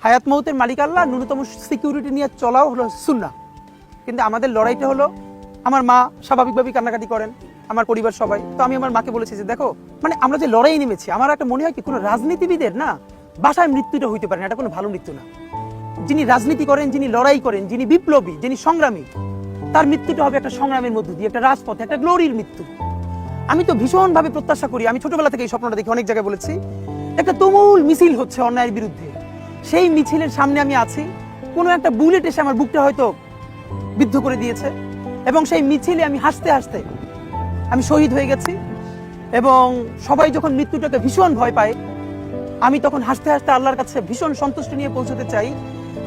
হায়াত মৌতের মালিক আল্লাহ, ন্যূনতম সিকিউরিটি নিয়ে চলাও হলো সুন্নাহ। কিন্তু আমাদের লড়াইটা হলো, আমার মা স্বাভাবিকভাবেই কান্নাকাটি করেন, আমার পরিবার সবাই। তো আমি আমার মাকে বলেছি যে দেখো, মানে আমরা যে লড়াই নেমেছি, আমার একটা মনে হয় কি কোনো রাজনীতিবিদের না বাসায় মৃত্যুটা হইতে পারে না, এটা কোনো ভালো মৃত্যু না। যিনি রাজনীতি করেন, যিনি লড়াই করেন, যিনি বিপ্লবী, যিনি সংগ্রামী, তার মৃত্যুটা হবে একটা সংগ্রামের মধ্য দিয়ে, একটা রাজপথে, একটা গ্লোরির মৃত্যু। আমি তো ভীষণভাবে প্রত্যাশা করি, আমি ছোটবেলা থেকে এই স্বপ্নটা দেখি, অনেক জায়গায় বলেছি, একটা তুমুল মিছিল হচ্ছে অন্যায়ের বিরুদ্ধে, সেই মিছিলের সামনে আমি আছি, কোনো একটা বুলেট এসে আমার বুকটা হয়তো বিদ্ধ করে দিয়েছে, এবং সেই মিছিলে আমি হাসতে হাসতে আমি শহীদ হয়ে গেছি। এবং সবাই যখন মৃত্যুটাকে ভীষণ ভয় পায়, আমি তখন হাসতে হাসতে আল্লাহর কাছে ভীষণ সন্তুষ্টি নিয়ে পৌঁছতে চাই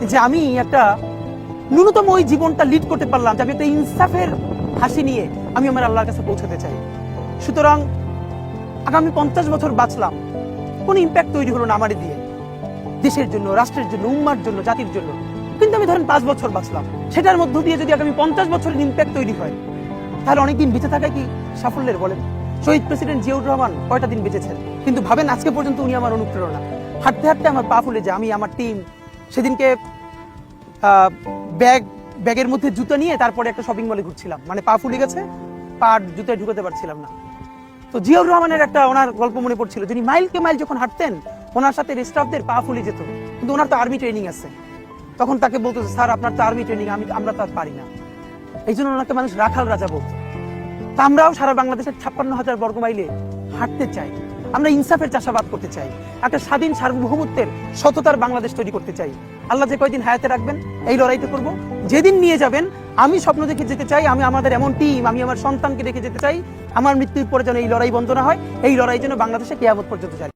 যে আমি একটা ন্যূনতম ওই জীবনটা লিড করতে পারলাম, যে আমি একটা ইনসাফের হাসি নিয়ে আমি আমার আল্লাহর কাছে পৌঁছতে চাই। সুতরাং আগামী 50 বছর বাঁচলাম, কোনো ইম্প্যাক্ট তৈরি হলো না আমার দিয়ে, দেশের জন্য, রাষ্ট্রের জন্য, উম্মার জন্য, জাতির জন্য। কিন্তু আমি ধরেন 5 বছর বাঁচলাম, সেটার মধ্য দিয়ে যদি আগামী 50 বছরের ইম্প্যাক্ট তৈরি হয়, তাহলে অনেকদিন বেঁচে থাকা কি সাফল্যের? বলেন, শহীদ প্রেসিডেন্ট জিয়াউর রহমান কয়টা দিন বেঁচেছেন, কিন্তু ভাবেন আজকে পর্যন্ত উনি আমার অনুপ্রেরণা। হাঁটতে হাঁটতে আমার পা ফুলে যায়, আমি আমার টিম সেদিনকে ব্যাগের মধ্যে জুতো নিয়ে তারপরে একটা শপিং মলে ঘুরছিলাম, মানে পা ফুলে গেছে, পা জুতোয় ঢুকাতে পারছিলাম না। তো জিয়াউর রহমানের একটা ওনার গল্প মনে পড়ছিল, যিনি মাইলকে মাইল যখন হাঁটতেন, ওনার সাথে স্টাফদের পা ফুলে যেত, কিন্তু ওনার তো আর্মি ট্রেনিং আছে। তখন তাকে বলতো, স্যার আপনার তো আর্মি ট্রেনিং, আমরা তো আর পারি না। এই জন্য ওনাকে মানুষ রাখাল রাজা বলতো। তা আমরাও সারা বাংলাদেশের 56,000 বর্গ মাইলে হাঁটতে চাই, আমরা ইনসাফের চাষাবাদ করতে চাই, একটা স্বাধীন সার্বভৌমত্বের সততার বাংলাদেশ তৈরি করতে চাই। আল্লাহ যে কয়দিন হায়াতে রাখবেন এই লড়াইটা করব। যেদিন নিয়ে যাবেন, আমি স্বপ্ন দেখে যেতে চাই, আমি আমাদের এমন টিম, আমি আমার সন্তানকে রেখে যেতে চাই, আমার মৃত্যুর পরে যেন এই লড়াই বন্ধ না হয়, এই লড়াই যেন বাংলাদেশে কিয়ামত পর্যন্ত যায়।